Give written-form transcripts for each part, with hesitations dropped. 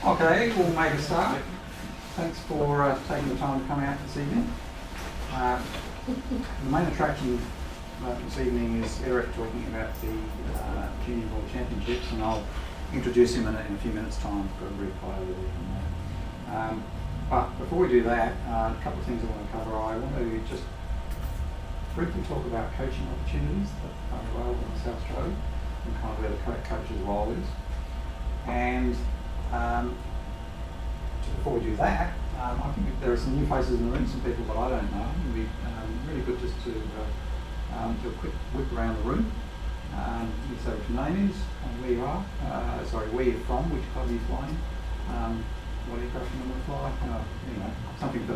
Okay, we'll make a start. Thanks for taking the time to come out this evening. The main attraction this evening is Eric talking about the Junior World Championships, and I'll introduce him in a few minutes' time. I've got a brief overview from that. But before we do that, a couple of things I want to cover. I want to just briefly talk about coaching opportunities that are available in South Australia and kind of where the coach's role is. And before we do that, I think there are some new faces in the room, some people that I don't know. It would be really good just to do a quick whip around the room. You say what your name is, where you are, where you're from, which club are you flying, what aircraft you want to fly, something to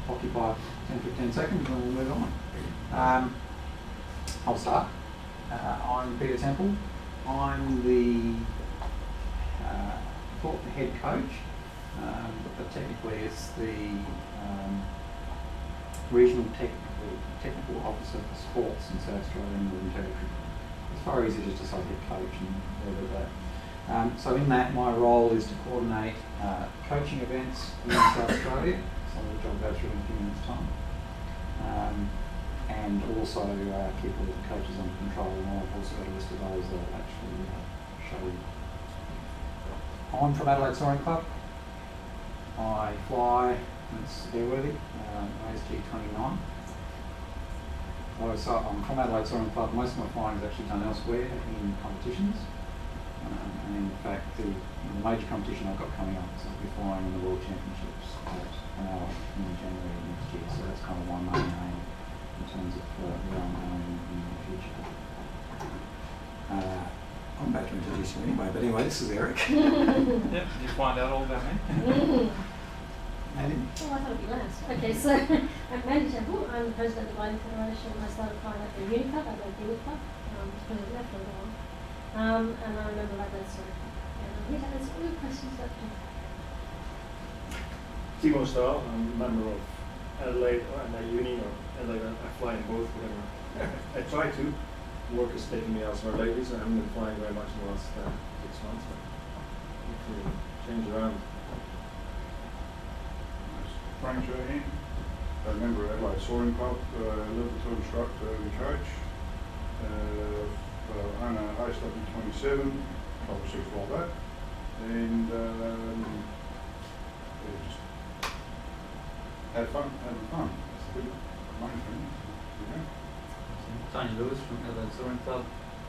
occupy 10-15 seconds and we'll move on. I'll start. I'm Peter Temple. I'm the head coach, but technically it's the regional technical officer for sports in South Australia and Northern Territory. It's far easier just to say head coach and whatever that. So in that, my role is to coordinate coaching events in South Australia, some of which I'll go through in a few minutes' time, and also keep all the coaches under control. And I've also got a list of those that I'll actually show you. I'm from Adelaide Soaring Club. I fly, it's airworthy, ASG 29. So I'm from Adelaide Soaring Club. Most of my flying is actually done elsewhere in competitions. And in fact, the major competition I've got coming up is I'll be flying in the World Championships in January next year. So that's kind of one main aim in terms of where I'm going in the future. I'm about to introduce you anyway, but anyway, this is Eric. Yep, you find out all about me. Mandy? Oh, I thought it'd be last. Okay, so I'm Mandy Temple. I'm the president of the Gliding Federation. I started flying at the Uni Club, Adelaide Uni Club. Was president there for a while. And I remember Adelaide Soaring Club. And I'm here to answer all your questions that you have. Timo Stahl, I'm a member of Adelaide Uni or Adelaide. I fly in both, whatever. I try to. Work is taking me elsewhere lately, so I haven't been flying very much in the last 6 months. But hopefully change around. Frank Johan, a member of Adelaide Soaring Club, level 2 instructor and coach. Owner ASW27, obviously for all that. And just have fun, having fun. That's the big main thing. Tony Lewis from Adelaide Soaring Club.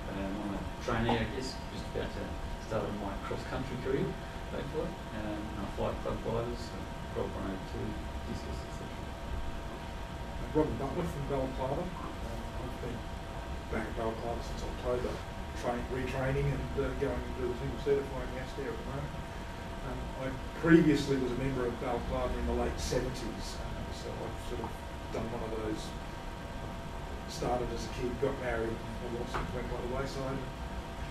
I'm a trainee, I guess, just about to start on my cross-country career, hopefully. I fly club gliders, Prop 102, discus, etc. Robin Butler from Balaclava. I've been back at Balaclava since October, retraining and going into the single seater flying gas there at the moment. I previously was a member of Balaclava in the late 70s, so I've sort of done one of those. Started as a kid, got married, and lost and went by the wayside.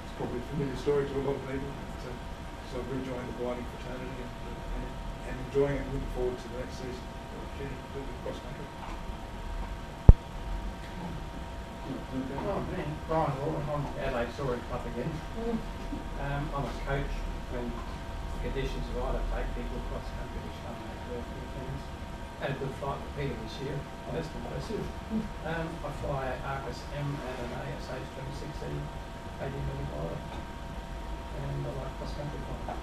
It's probably a familiar story to a lot of people. So I've rejoined the gliding fraternity and enjoying it, looking forward to the next season. Opportunity to do it cross country. Oh man, Brian Law from Adelaide Soaring Club again. I'm a coach when the conditions are right. I take people across country to show them how to work weekends. Had a good flight with Peter this year. That's impressive. I fly Arcus M and an ASH 2016 $80 million. And I like cross country flying.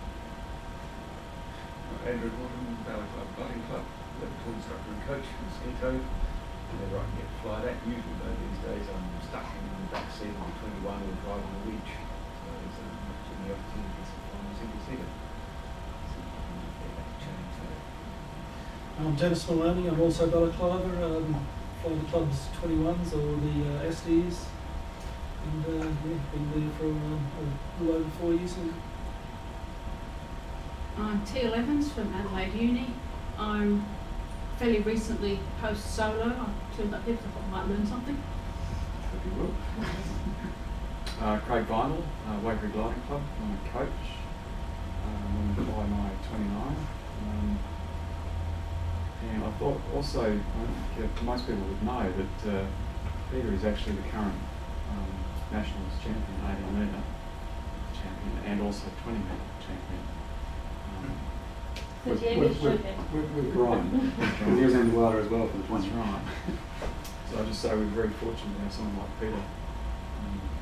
Andrew Gordon, Valley Club Gliding Club, level 2 instructor and coach in Skinto. Whenever I can get to fly that, usually though these days I'm stuck in the back seat of the 21 or driving the winch. So there's not too many opportunities to fly in a single seater. I'm Dennis Maloney. I'm also Balaclava, flying the club's 21s or the SDs, and been there for a little over 4 years now. I'm Tia Evans from Adelaide Uni. I'm fairly recently post-solo. I turned up here because I thought I might learn something. Hope you will. Craig Vinyl, Wakery Gliding Club. I'm a coach. I'm going to fly my 29. And I thought also, I think most people would know that Peter is actually the current Nationals champion, 80 metre champion, and also 20 metre champion. We've grown. We're using the water as well for the 20. Right. So I just say we're very fortunate to have someone like Peter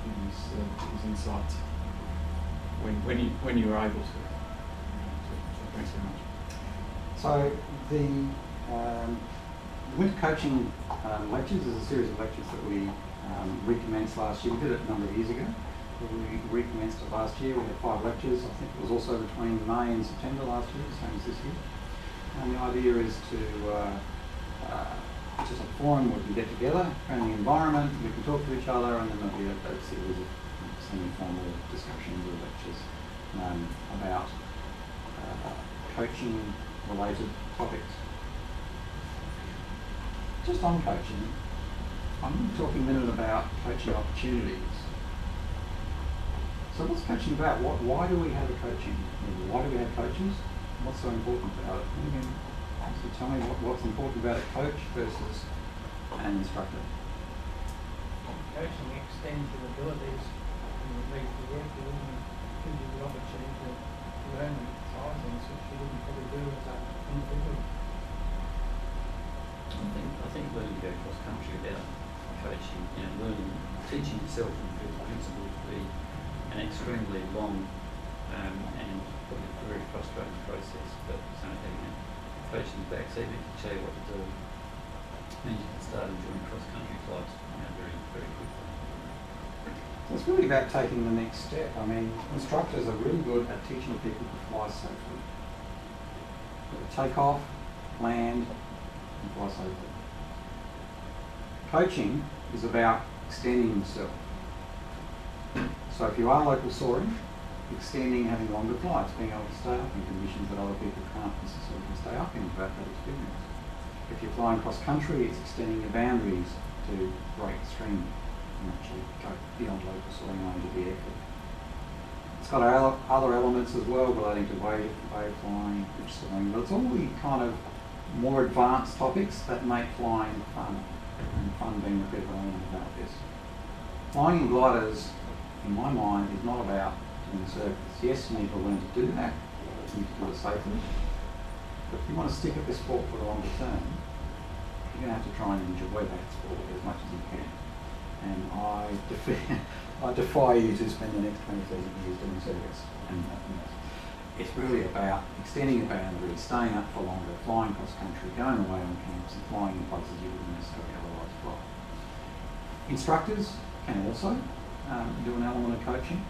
giving his insights when you were able to. So thanks very much. So the winter coaching lectures is a series of lectures that we recommenced last year. We did it a number of years ago. We recommenced it last year. We had 5 lectures. I think it was also between May and September last year, the same as this year. And the idea is to just a forum where we can get together, friendly environment, we can talk to each other, and then there'll be a series of semi-formal discussions or lectures about coaching-related topics. Just on coaching, I'm going to be talking a minute about coaching opportunities. So what's coaching about? Why do we have a coaching? Why do we have coaches? What's so important about it? So tell me what's important about a coach versus an instructor. Coaching extends your abilities and your lead the workfield and gives you the opportunity to learn and try things which you wouldn't probably do as an individual. I think learning to go cross country about coaching, teaching yourself from first principle to be an extremely long and probably a very frustrating process, but having a coach in the back seat who can show you what to do means you can start enjoying cross country flights very, very quickly. So it's really about taking the next step. I mean, instructors are really good at teaching people to fly safely. Take off, land, and fly safely. Coaching is about extending yourself. So if you are local soaring, extending, having longer flights, being able to stay up in conditions that other people can't necessarily stay up in about that experience. If you're flying cross country, it's extending your boundaries to break the stream and actually go beyond local soaring onto the airfield. It's got other elements as well relating to wave flying, pitch soaring, but it's all the kind of more advanced topics that make flying fun, and fun being the critical element about this. Flying in gliders, in my mind, is not about doing circuits. Yes, you need to learn to do that, you need to do it safely, but if you want to stick at this sport for the longer term, you're going to have to try and enjoy that sport as much as you can. And I defy you to spend the next 20, 30 years doing circuits and nothing else. It's really about extending your boundaries, staying up for longer, flying cross country, going away on camps and flying in places you wouldn't necessarily otherwise fly. Instructors can also do an element of coaching,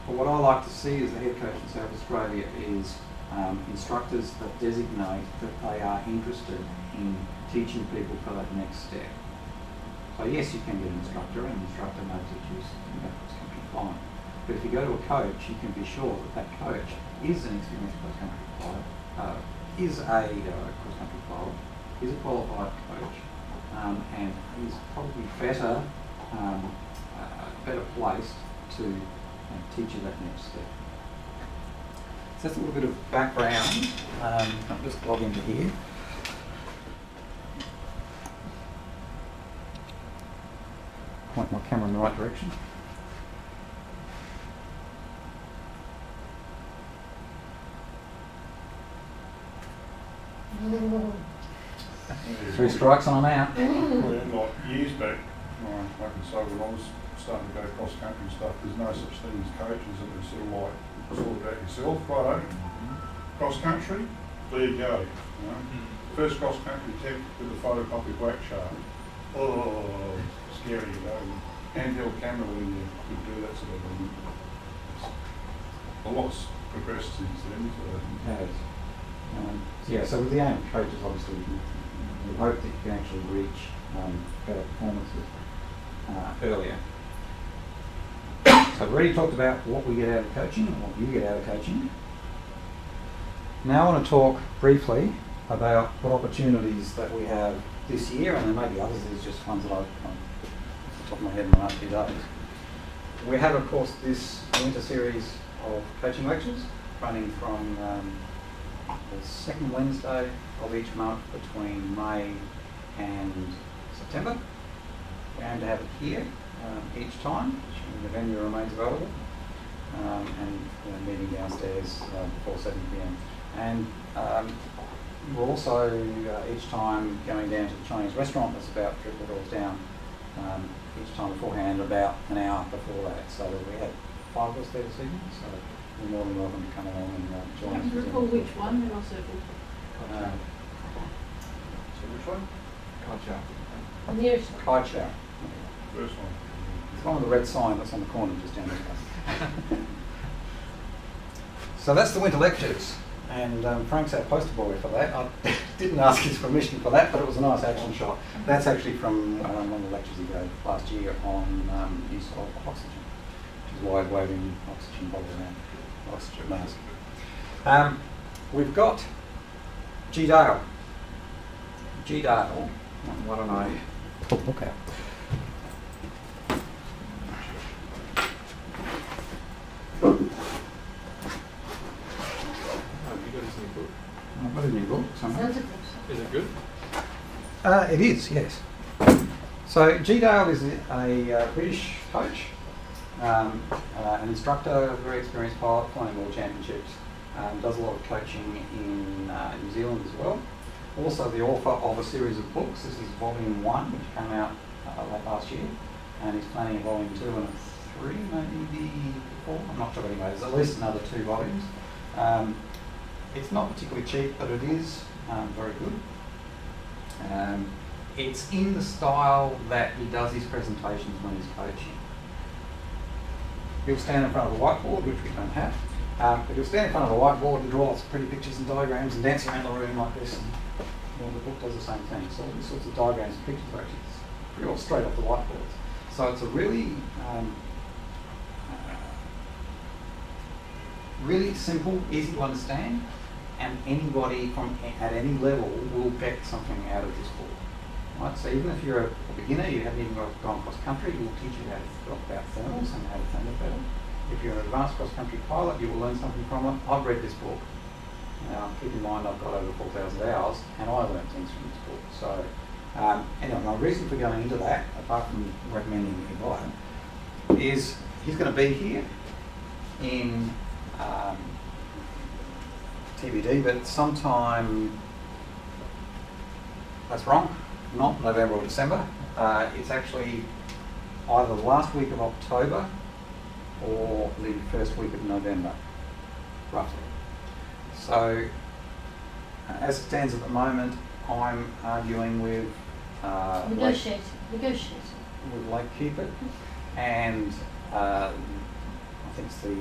but what I like to see as the head coach in South Australia is instructors that designate that they are interested in teaching people for that next step. So yes, you can get an instructor, and an instructor may teach you something about cross-country flying. But if you go to a coach, you can be sure that that coach is an experienced cross-country flyer, is a cross-country flyer, is a qualified coach, and is probably better placed to teach you that next step. So that's a little bit of background. I'll just log into here. Point my camera in the right direction. Three strikes and I'm out. Well, like years back, I can say when I was starting to go cross country and stuff, there's no such thing as coaches, and it's sort of like sort about yourself, righto. Cross country, there you go. First cross country tech with a photocopied wax shaft. Oh, scary, handheld camera when you could do that sort of thing. A lot's progressed since then. Yeah, so with the aim of coaches, obviously, we hope that you can actually reach better performances earlier. So we've already talked about what we get out of coaching and what you get out of coaching. Now I want to talk briefly about what opportunities that we have this year, and there may be others. There's just ones that I've off the top of my head in the last few days. We have, of course, this winter series of coaching lectures running from the second Wednesday of each month between May and September. We aim to have it here each time, assuming the venue remains available. and meeting downstairs before 7 p.m. And we're also each time going down to the Chinese restaurant that's about 3 doors down. Each time beforehand, about an hour before that. So we had 5 of us there this evening, so you're more than welcome to come along and join us. I recall which one, then I'll circle. So which one? Gotcha. The nearest one. Kai Chow. First one. It's one with the red sign that's on the corner just down there. So that's the winter lectures, and Frank's our poster boy for that. I didn't ask his permission for that, but it was a nice action shot. That's actually from one of the lectures he gave last year on use of oxygen, which is wide waving oxygen bottle around, oxygen mask. We've got G. Dale. G. Dale, why don't I pull the book out? I've got a new book somewhere. Sounds good. Is it good? It is, yes. So G. Dale is a British coach, an instructor, very experienced pilot, flying world championships, does a lot of coaching in New Zealand as well. Also the author of a series of books. This is volume 1, which came out late last year, and he's planning a volume 2 and a 3, maybe 4, I'm not sure anyway. There's at least another 2 volumes. It's not particularly cheap, but it is very good. It's in the style that he does his presentations when he's coaching. He'll stand in front of a whiteboard, which we don't have, but he'll stand in front of a whiteboard and draw lots of pretty pictures and diagrams and dance around the room like this. And the book does the same thing. So all these sorts of diagrams and pictures are actually pretty well straight off the whiteboards. So it's a really really simple, easy to understand, and anybody from at any level will get something out of this book. Right? So even if you're a beginner, you haven't even gone cross country, we'll teach you how to talk about thermals and how to thermal better. If you're an advanced cross country pilot, you will learn something from it. I've read this book. Now, keep in mind I've got over 4,000 hours, and I learned things from this book. So anyway, my reason for going into that, apart from recommending you buy it, is he's going to be here in TBD, but sometime, that's wrong, not November or December. It's actually either the last week of October or the first week of November, roughly. So, as it stands at the moment, I'm arguing with Negotiate. with Lake Keeper, and I think it's the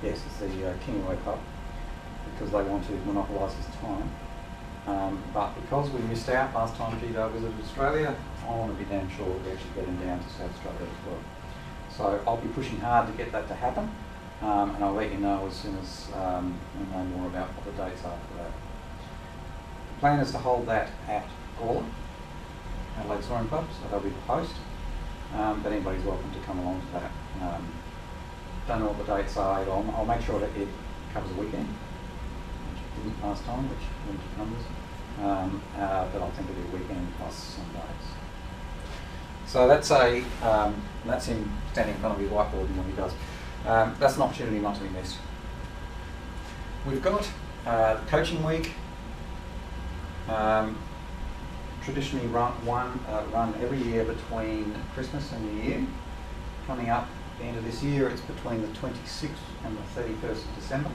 yes, it's the Kingaway Club, because they want to monopolise his time. But because we missed out last time G-Dale visited Australia, I want to be damn sure we actually get him down to South Australia as well. So I'll be pushing hard to get that to happen, and I'll let you know as soon as we know more about what the dates are for that. The plan is to hold that at Gawler, Adelaide Soaring Club, so that'll be the host. But anybody's welcome to come along to that. Don't know what the dates are. I'll make sure that it covers a weekend, which it didn't last time, which limited numbers. But I think it'll be a weekend plus some days. So that's him standing in front of his whiteboard and what he does. That's an opportunity not to be missed. We've got coaching week. Traditionally run every year between Christmas and New Year. Coming up at the end of this year, it's between the 26th and the 31st of December.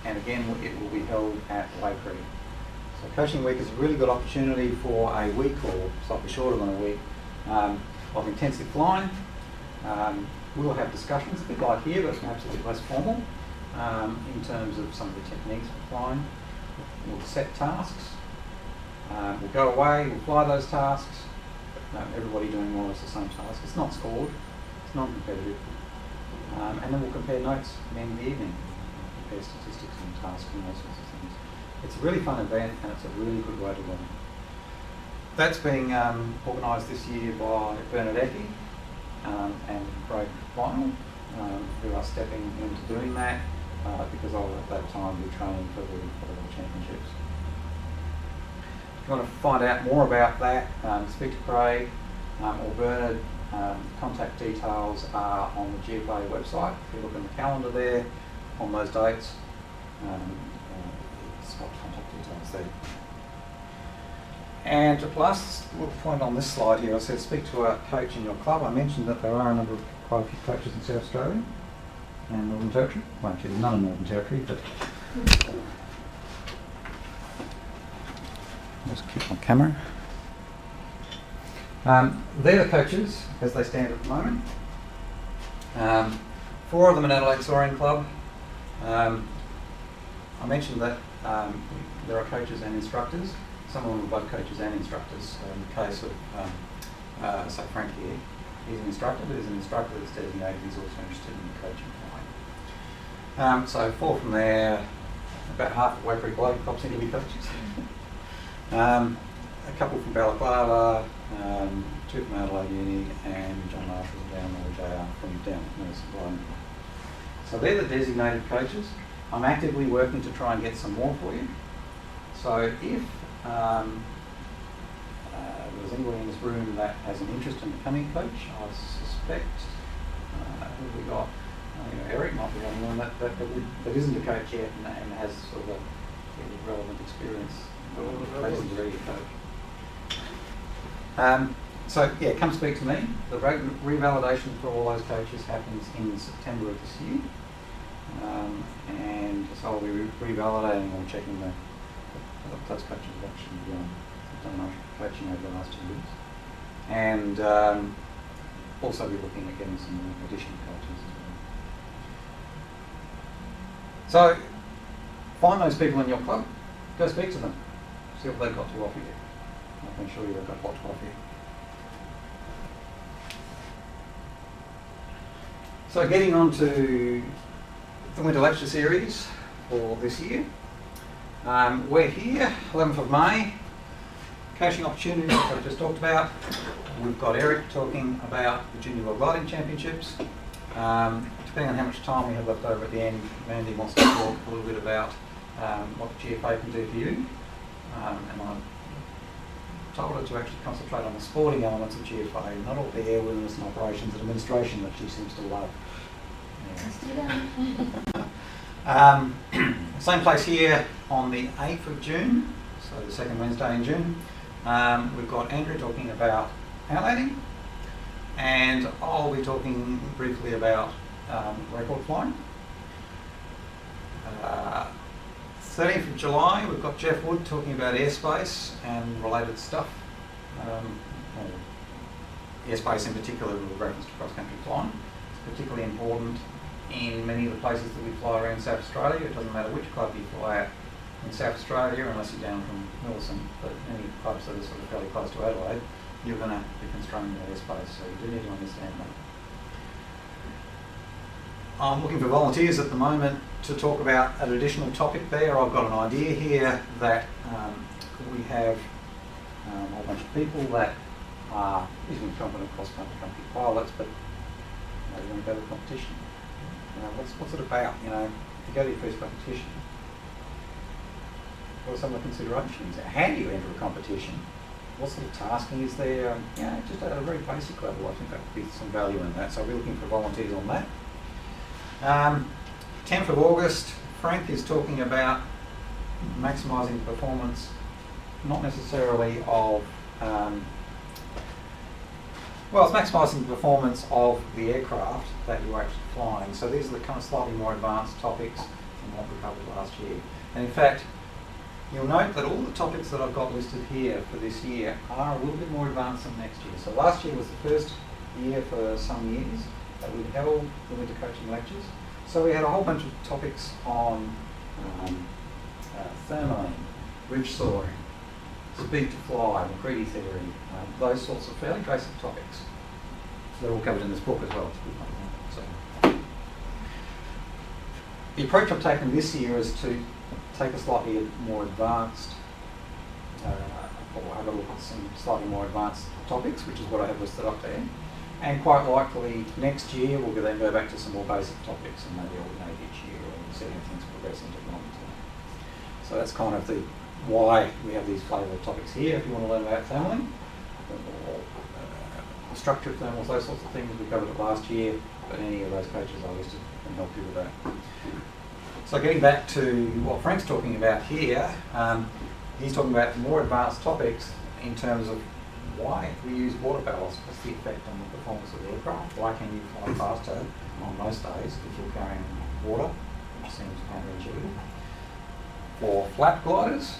And again, it will be held at Waikerie. So coaching week is a really good opportunity for a week, or slightly shorter than a week, of intensive flying. We'll have discussions a bit like here, but perhaps a bit less formal, in terms of some of the techniques for flying. We'll set tasks. We'll go away, we'll fly those tasks. Everybody doing more or less the same task. It's not scored, it's non-competitive. And then we'll compare notes at the end of the evening. Compare statistics and tasks and those sorts of things. It's a really fun event, and it's a really good way to learn. That's being organised this year by Bernard Eckey and Craig Vinyl, who are stepping into doing that because I'll at that time be training for the World Championships. If you want to find out more about that, speak to Craig or Bernard Contact details are on the GFA website. If you look in the calendar there, on those dates, it's got contact details there. And last little point on this slide here, I said speak to a coach in your club. I mentioned that there are a number of quite a few coaches in South Australia and Northern Territory. Well, actually, none in Northern Territory, but just keep on camera. They're the coaches as they stand at the moment. 4 of them in Adelaide Soaring Club. I mentioned that there are coaches and instructors. Some of them are both coaches and instructors. So in the case of, say, Frank here, he's an instructor, but he's an instructor that's designated. He's also interested in coaching flying. So 4 from there, about half of Waverley Bloke Club seem to be coaches. A couple from Balaclava, 2 from Adelaide Uni, and John Marshall's down or JR from down at Mercer. So they're the designated coaches. I'm actively working to try and get some more for you. So if there's anybody in this room that has an interest in becoming a coach, I suspect who have we got? Eric might be the only one that isn't a coach yet and has sort of a relevant experience. Already a coach. So yeah, come speak to me. The revalidation for all those coaches happens in September of this year, and so I'll be revalidating or checking those coaches have actually done much coaching over the last 2 years, and also be looking at getting some additional coaches as well. So find those people in your club, go speak to them, see what they've got to offer you. I can assure you they've got a lot to offer you. So getting on to the winter lecture series for this year. We're here, 11th of May, coaching opportunities that I've just talked about. We've got Eric talking about the Junior World Gliding Championships. Depending on how much time we have left over at the end, Mandy wants to talk a little bit about what the GFA can do for you. And I told her to actually concentrate on the sporting elements of GFA, not all the airworthiness and operations and administration that she seems to love. Yeah. Same place here on the 8th of June, so the second Wednesday in June. We've got Andrew talking about outlanding, and I'll be talking briefly about record flying. 13th of July, we've got Jeff Wood talking about airspace and related stuff. Airspace in particular with reference to cross-country flying. It's particularly important in many of the places that we fly around South Australia. It doesn't matter which club you fly at in South Australia, unless you're down from Millicent, but any clubs that are sort of fairly close to Adelaide, you're going to be constrained with airspace, so you do need to understand that. I'm looking for volunteers at the moment to talk about an additional topic there. I've got an idea here that we have a whole bunch of people that are reasonably competent cross-country pilots, but they want to go to competition. What's it about? If you go to your first competition, what are some of the considerations? How do you enter a competition? What sort of tasking is there? Just at a very basic level, I think that would be some value in that. So I'll be looking for volunteers on that. 10th of August, Frank is talking about maximising the performance, not necessarily of, it's maximising the performance of the aircraft that you're actually flying. So these are the kind of slightly more advanced topics than what we covered last year. And in fact, you'll note that all the topics that I've got listed here for this year are a little bit more advanced than next year. So last year was the first year for some years that we'd held the winter coaching lectures. So we had a whole bunch of topics on thermaling, ridge soaring, speed to fly, McCready theory, those sorts of fairly basic topics. So they're all covered in this book as well. So the approach I've taken this year is to take a slightly more advanced, or have a look at some slightly more advanced topics, which is what I have listed up there. And quite likely next year we'll then go back to some more basic topics and maybe alternate each year and see how things progress into the long term. So that's kind of why we have these flavoured topics here. If you want to learn about thermaling, structured thermals, those sorts of things. We covered it last year, but any of those coaches I listed can help you with that. So getting back to what Frank's talking about here, he's talking about more advanced topics in terms of why we use water ballast. What's the effect on the performance of the aircraft? Why can you fly faster on most days if you're carrying water, which seems counterintuitive? For flap gliders,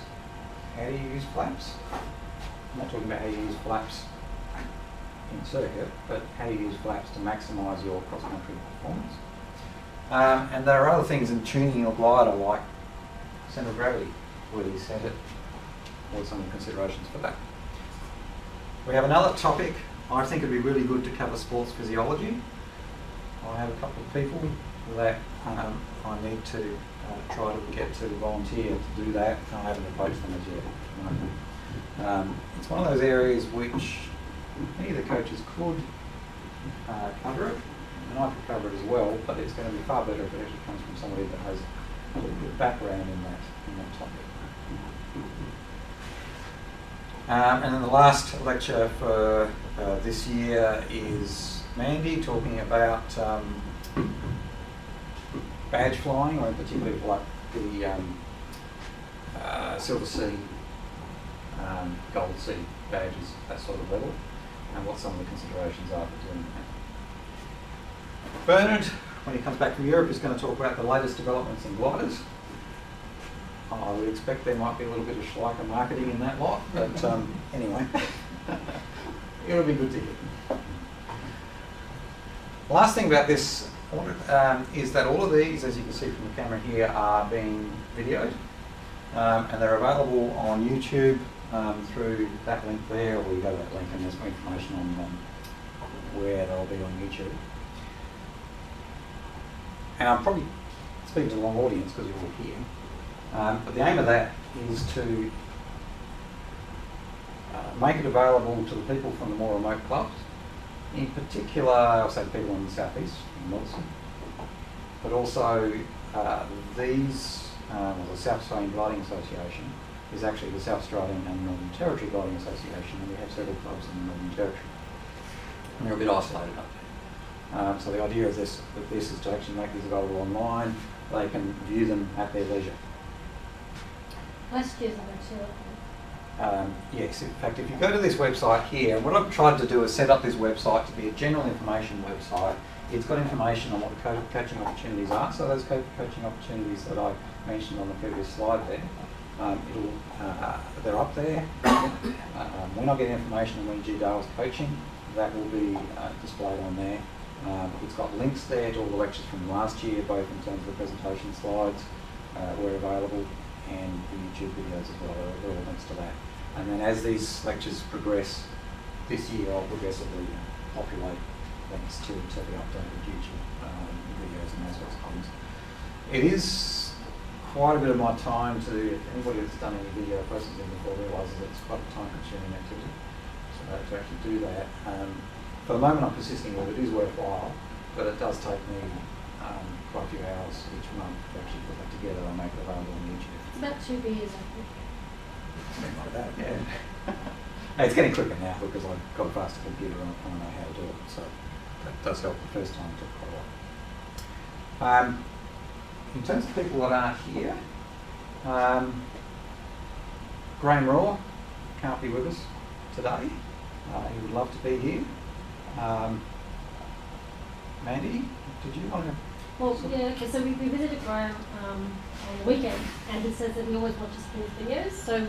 how do you use flaps? I'm not talking about how you use flaps in circuit, but how you use flaps to maximise your cross-country performance. And there are other things in tuning your glider, like centre of gravity, where you set it, or some considerations for that. We have another topic. I think it'd be really good to cover sports physiology. I have a couple of people that I need to try to get to volunteer to do that. I haven't approached them as yet. It's one of those areas which any of the coaches could cover it, and I could cover it as well, but it's going to be far better if it actually comes from somebody that has a little bit of background in that topic. And then the last lecture for this year is Mandy talking about badge flying, or in particular like the Silver Sea, Gold Sea badges, that sort of level, and what some of the considerations are for doing that. Bernard, when he comes back from Europe, is going to talk about the latest developments in gliders. I would expect there might be a little bit of Schleicher marketing in that lot, but anyway, it'll be good to hear. Last thing about this is that all of these, as you can see from the camera here, are being videoed, and they're available on YouTube through that link there, or you go to that link and there's more information on where they'll be on YouTube. And I'm probably speaking to the wrong audience because you're all here. But the aim of that is to make it available to the people from the more remote clubs. In particular, I'll say people in the southeast, in Melbourne, but also the South Australian Gliding Association is actually the South Australian and Northern Territory Gliding Association, and we have several clubs in the Northern Territory. And they're a bit isolated up there. So the idea of this is to actually make these available online. They can view them at their leisure. Last year's actually. Yes, in fact, if you go to this website here, and what I've tried to do is set up this website to be a general information website. It's got information on what the coaching opportunities are. So those coaching opportunities that I mentioned on the previous slide there, they're up there. When I get information on when G. Dale's coaching, that will be displayed on there. It's got links there to all the lectures from last year, both in terms of the presentation slides were available, and the YouTube videos as well. There are all links to that. And then as these lectures progress this year, I'll progressively populate links to the updated YouTube videos and those sorts of things. It is quite a bit of my time to, if anybody that's done any video processing before realises that it's quite a time-consuming activity. So to actually do that, for the moment I'm persisting with it is worthwhile, but it does take me quite a few hours each month to actually put that together and make it available on YouTube. It's about 2 beers, I think. Something like that, yeah. Hey, it's getting quicker now because I've got a faster computer and I know how to do it, so that does help. The first time took quite a while. In terms of people that aren't here, Graham Raw can't be with us today. He would love to be here. Mandy, did you want to? Well, yeah, okay, so we visited Graham on the weekend, and he says that he always watches his videos. So I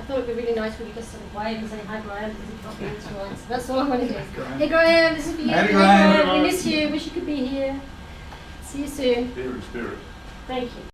thought it would be really nice if we could just sort of wave and say hi, Graham, because he can't be here tonight. So that's all I want to do. Hey, Graham, this is for you. Hey, Graham. We miss you. Wish you could be here. See you soon. Here in spirit. Thank you.